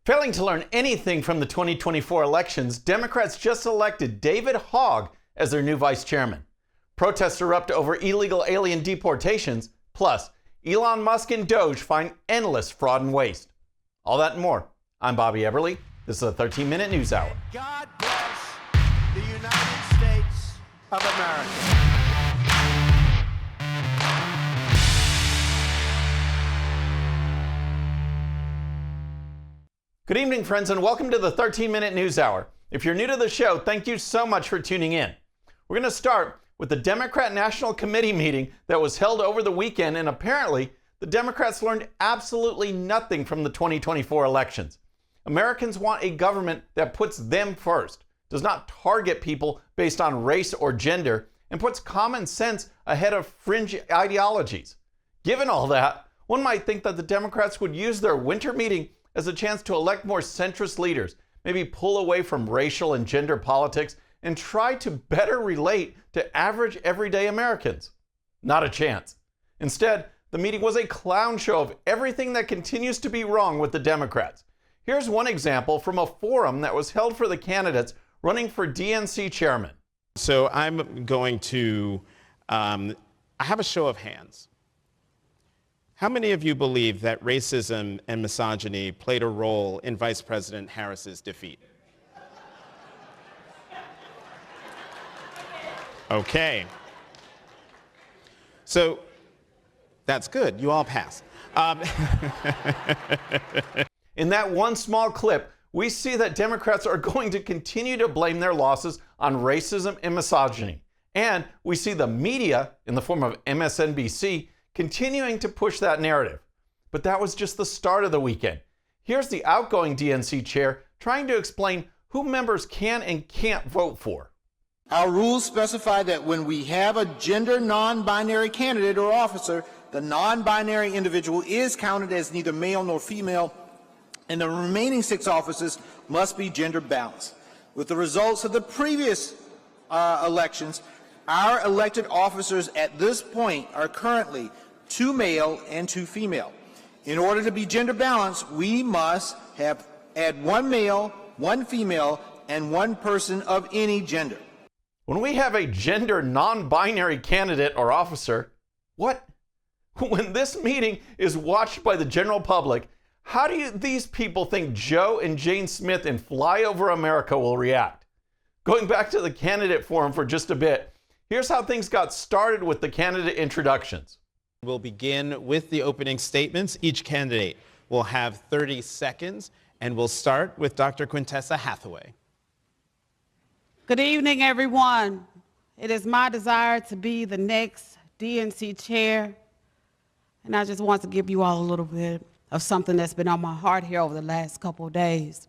Failing to learn anything from the 2024 elections, Democrats just elected David Hogg as their new vice chairman. Protests erupt over illegal alien deportations, plus Elon Musk and DOGE find endless fraud and waste. All that and more. I'm Bobby Eberle. This is a 13-minute news hour. God bless the United States of America. Good evening, friends, and welcome to the 13-minute news hour. If you're new to the show, thank you so much for tuning in. We're going to start with the Democrat National Committee meeting that was held over the weekend, and apparently the Democrats learned absolutely nothing from the 2024 elections. Americans want a government that puts them first, does not target people based on race or gender, and puts common sense ahead of fringe ideologies. Given all that, one might think that the Democrats would use their winter meeting as a chance to elect more centrist leaders, maybe pull away from racial and gender politics, and try to better relate to average everyday Americans. Not a chance. Instead, the meeting was a clown show of everything that continues to be wrong with the Democrats. Here's one example from a forum that was held for the candidates running for DNC chairman. So I'm going to, I have a show of hands. How many of you believe that racism and misogyny played a role in Vice President Harris's defeat? Okay. So that's good. You all passed. In that one small clip, we see that Democrats are going to continue to blame their losses on racism and misogyny. And we see the media, in the form of MSNBC, continuing to push that narrative. But that was just the start of the weekend. Here's the outgoing DNC chair trying to explain who members can and can't vote for. Our rules specify that when we have a gender non-binary candidate or officer, the non-binary individual is counted as neither male nor female, and the remaining 6 offices must be gender balanced. With the results of the previous elections, our elected officers at this point are currently 2 male and 2 female. In order to be gender balanced, we must add 1 male, 1 female, and 1 person of any gender. When we have a gender non-binary candidate or officer, what? When this meeting is watched by the general public, how do these people think Joe and Jane Smith in Flyover America will react? Going back to the candidate forum for just a bit, here's how things got started with the candidate introductions. We'll begin with the opening statements. Each candidate will have 30 seconds, and we'll start with Dr. Quintessa Hathaway. Good evening, everyone. It is my desire to be the next DNC chair, and I just want to give you all a little bit of something that's been on my heart here over the last couple of days.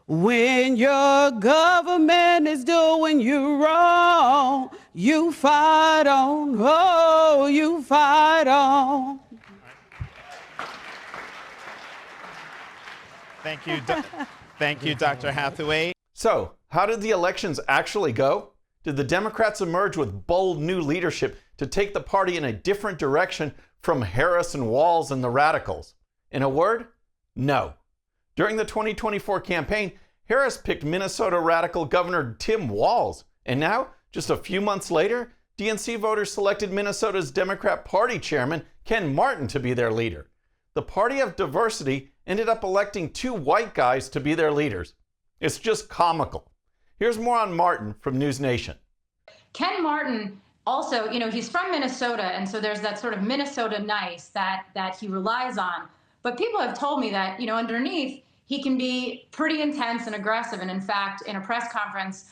When your government is doing you wrong, you fight on, oh, you fight on. Thank you, thank you, Dr. Hathaway. So, how did the elections actually go? Did the Democrats emerge with bold new leadership to take the party in a different direction from Harris and Walz and the radicals? In a word, no. During the 2024 campaign, Harris picked Minnesota radical Governor Tim Walz. And now, just a few months later, DNC voters selected Minnesota's Democrat Party chairman, Ken Martin, to be their leader. The Party of Diversity ended up electing 2 white guys to be their leaders. It's just comical. Here's more on Martin from News Nation. Ken Martin also, he's from Minnesota, and so there's that sort of Minnesota nice that he relies on. But people have told me that, underneath, he can be pretty intense and aggressive. And in fact, in a press conference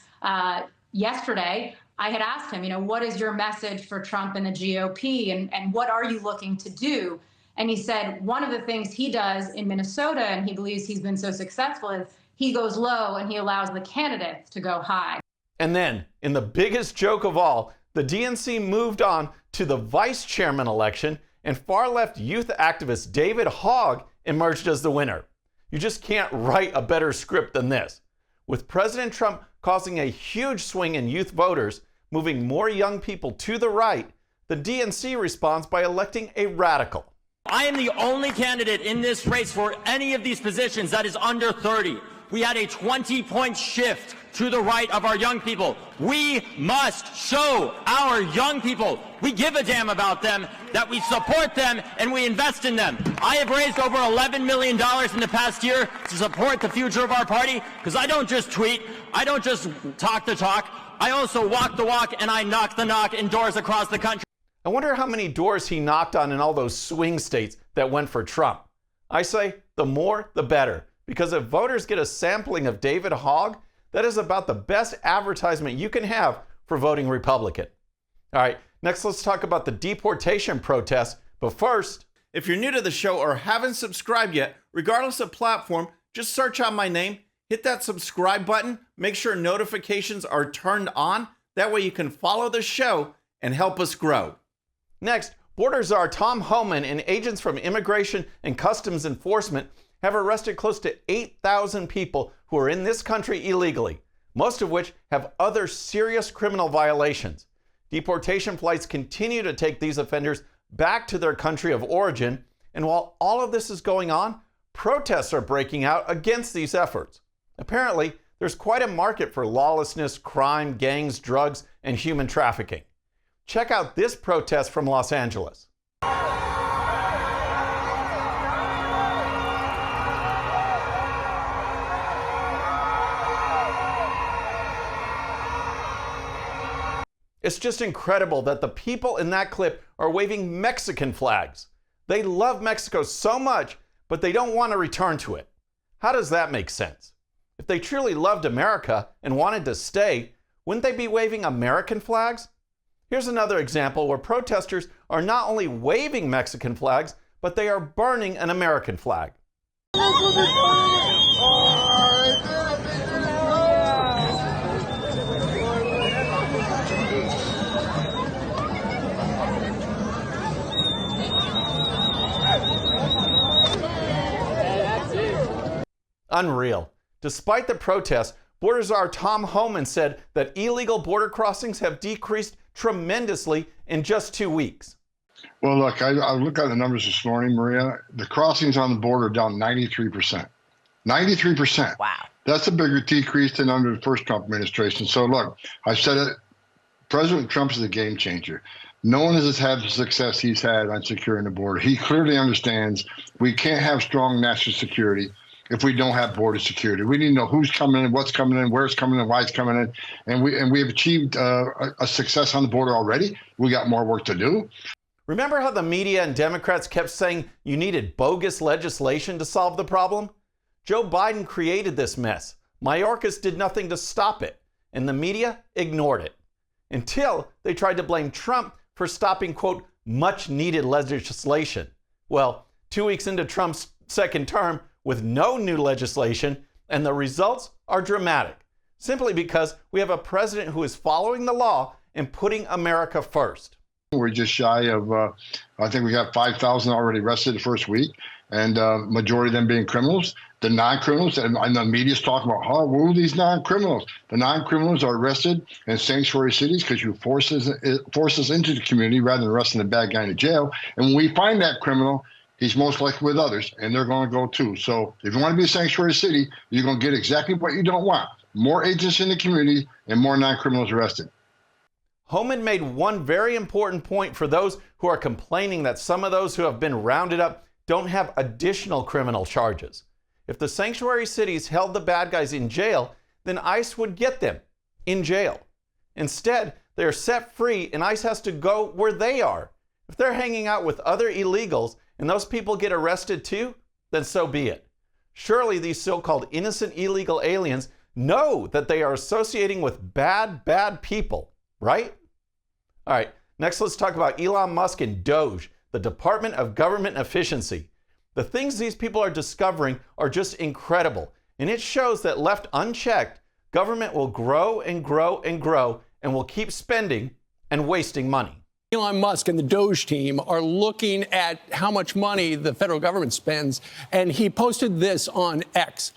yesterday, I had asked him, what is your message for Trump and the GOP, and what are you looking to do? And he said one of the things he does in Minnesota, and he believes he's been so successful, is he goes low and he allows the candidates to go high. And then, in the biggest joke of all, the DNC moved on to the vice chairman election, and far-left youth activist David Hogg emerged as the winner. You just can't write a better script than this. With President Trump causing a huge swing in youth voters, moving more young people to the right, the DNC responds by electing a radical. I am the only candidate in this race for any of these positions that is under 30. We had a 20-point shift to the right of our young people. We must show our young people we give a damn about them, that we support them, and we invest in them. I have raised over $11 million in the past year to support the future of our party, because I don't just tweet, I don't just talk the talk, I also walk the walk and I knock the knock in doors across the country. I wonder how many doors he knocked on in all those swing states that went for Trump. I say the more, the better, because if voters get a sampling of David Hogg, that is about the best advertisement you can have for voting Republican. All right, next let's talk about the deportation protests. But first, if you're new to the show or haven't subscribed yet, regardless of platform, just search out my name, hit that subscribe button, make sure notifications are turned on. That way you can follow the show and help us grow. Next, Border Czar Tom Homan and agents from Immigration and Customs Enforcement have arrested close to 8,000 people who are in this country illegally, most of which have other serious criminal violations. Deportation flights continue to take these offenders back to their country of origin, and while all of this is going on, protests are breaking out against these efforts. Apparently, there's quite a market for lawlessness, crime, gangs, drugs, and human trafficking. Check out this protest from Los Angeles. It's just incredible that the people in that clip are waving Mexican flags. They love Mexico so much, but they don't want to return to it. How does that make sense? If they truly loved America and wanted to stay, wouldn't they be waving American flags? Here's another example where protesters are not only waving Mexican flags, but they are burning an American flag. Unreal. Despite the protests, Border Czar Tom Homan said that illegal border crossings have decreased tremendously in just 2 weeks. Well, look, I looked at the numbers this morning, Maria. The crossings on the border are down 93%. 93%. Wow. That's a bigger decrease than under the first Trump administration. So, look, I've said it. President Trump is a game changer. No one has had the success he's had on securing the border. He clearly understands we can't have strong national security if we don't have border security. We need to know who's coming in, what's coming in, where it's coming in, why it's coming in. And we have achieved a success on the border already. We got more work to do. Remember how the media and Democrats kept saying you needed bogus legislation to solve the problem? Joe Biden created this mess. Mayorkas did nothing to stop it, and the media ignored it. Until they tried to blame Trump for stopping, quote, much needed legislation. Well, 2 weeks into Trump's second term, with no new legislation, and the results are dramatic, simply because we have a president who is following the law and putting America first. We're just shy of, I think we got 5,000 already arrested the first week, and majority of them being criminals. The non-criminals, and the media's talking about, who are these non-criminals? The non-criminals are arrested in sanctuary cities because you force us into the community rather than arresting the bad guy in the jail. And when we find that criminal, he's most likely with others, and they're going to go too. So if you want to be a sanctuary city, you're going to get exactly what you don't want. More agents in the community and more non-criminals arrested. Homan made one very important point for those who are complaining that some of those who have been rounded up don't have additional criminal charges. If the sanctuary cities held the bad guys in jail, then ICE would get them in jail. Instead, they are set free and ICE has to go where they are. If they're hanging out with other illegals and those people get arrested too, then so be it. Surely these so-called innocent illegal aliens know that they are associating with bad people, right? All right, next let's talk about Elon Musk and DOGE, the Department of Government Efficiency. The things these people are discovering are just incredible, and it shows that left unchecked, government will grow and grow and grow and will keep spending and wasting money. Elon Musk and the DOGE team are looking at how much money the federal government spends, and he posted this on X.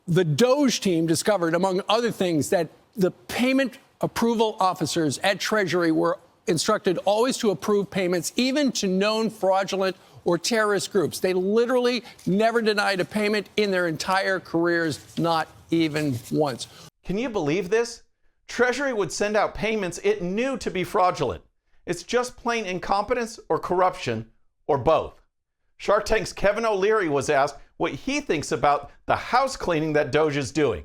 The DOGE team discovered, among other things, that the payment approval officers at Treasury were instructed always to approve payments, even to known fraudulent or terrorist groups. They literally never denied a payment in their entire careers, not even once. Can you believe this? Treasury would send out payments it knew to be fraudulent. It's just plain incompetence or corruption, or both. Shark Tank's Kevin O'Leary was asked what he thinks about the house cleaning that DOGE is doing.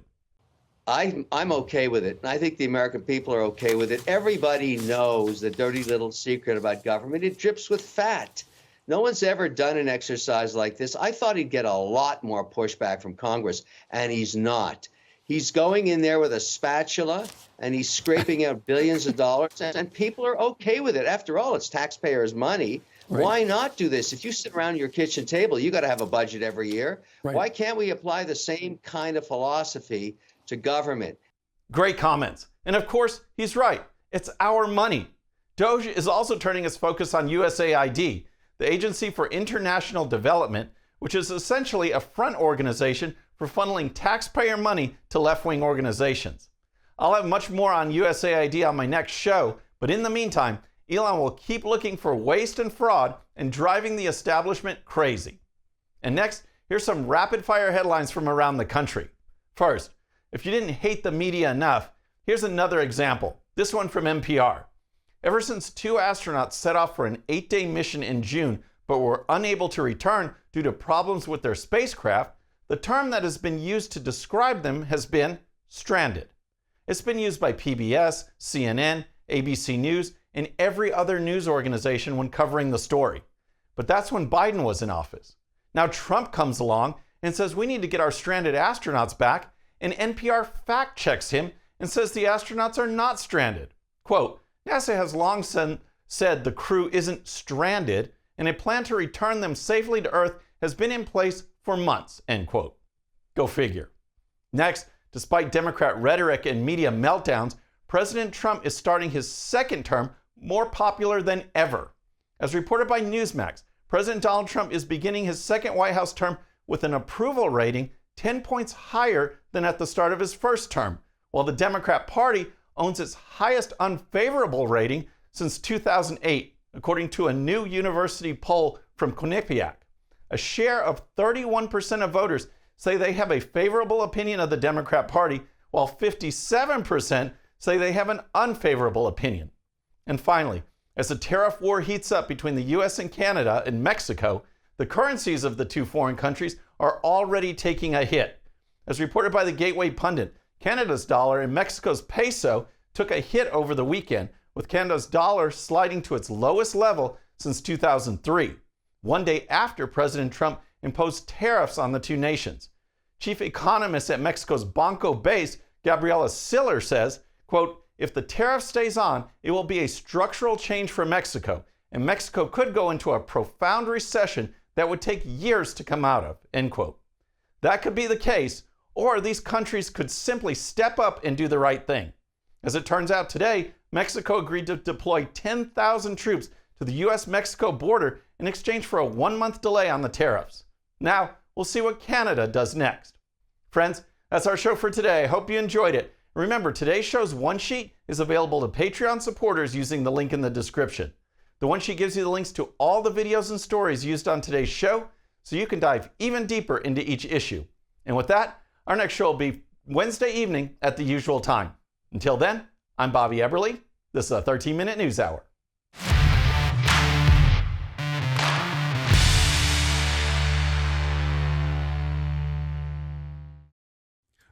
I'm okay with it. And I think the American people are okay with it. Everybody knows the dirty little secret about government. It drips with fat. No one's ever done an exercise like this. I thought he'd get a lot more pushback from Congress, and he's not. He's going in there with a spatula, and he's scraping out billions of dollars, and people are okay with it. After all, it's taxpayers' money. Right. Why not do this? If you sit around your kitchen table, you got to have a budget every year. Right. Why can't we apply the same kind of philosophy to government? Great comments. And of course, he's right. It's our money. DOGE is also turning its focus on USAID, the Agency for International Development, which is essentially a front organization for funneling taxpayer money to left-wing organizations. I'll have much more on USAID on my next show, but in the meantime, Elon will keep looking for waste and fraud and driving the establishment crazy. And next, here's some rapid-fire headlines from around the country. First, if you didn't hate the media enough, here's another example, this one from NPR. Ever since 2 astronauts set off for an 8-day mission in June but were unable to return due to problems with their spacecraft, the term that has been used to describe them has been stranded. It's been used by PBS, CNN, ABC News, and every other news organization when covering the story. But that's when Biden was in office. Now Trump comes along and says we need to get our stranded astronauts back, and NPR fact checks him and says the astronauts are not stranded. Quote, NASA has long said the crew isn't stranded, and a plan to return them safely to Earth has been in place for months, end quote. Go figure. Next, despite Democrat rhetoric and media meltdowns, President Trump is starting his second term more popular than ever. As reported by Newsmax, President Donald Trump is beginning his second White House term with an approval rating 10 points higher than at the start of his first term, while the Democrat Party owns its highest unfavorable rating since 2008, according to a new university poll from Quinnipiac. A share of 31% of voters say they have a favorable opinion of the Democrat Party, while 57% say they have an unfavorable opinion. And finally, as the tariff war heats up between the US and Canada and Mexico, the currencies of the two foreign countries are already taking a hit. As reported by the Gateway Pundit, Canada's dollar and Mexico's peso took a hit over the weekend, with Canada's dollar sliding to its lowest level since 2003, one day after President Trump imposed tariffs on the two nations. Chief economist at Mexico's Banco base, Gabriela Siller, says, quote, if the tariff stays on, it will be a structural change for Mexico, and Mexico could go into a profound recession that would take years to come out of, end quote. That could be the case, or these countries could simply step up and do the right thing. As it turns out today, Mexico agreed to deploy 10,000 troops to the US-Mexico border in exchange for a 1-month delay on the tariffs. Now, we'll see what Canada does next. Friends, that's our show for today. I hope you enjoyed it. Remember, today's show's one sheet is available to Patreon supporters using the link in the description. The one sheet gives you the links to all the videos and stories used on today's show, so you can dive even deeper into each issue. And with that, our next show will be Wednesday evening at the usual time. Until then, I'm Bobby Eberle. This is a 13-Minute News Hour.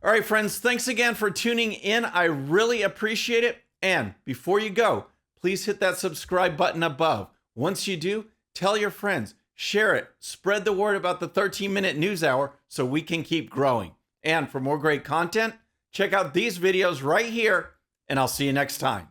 All right, friends, thanks again for tuning in. I really appreciate it. And before you go, please hit that subscribe button above. Once you do, tell your friends, share it, spread the word about the 13-Minute News Hour so we can keep growing. And for more great content, check out these videos right here, and I'll see you next time.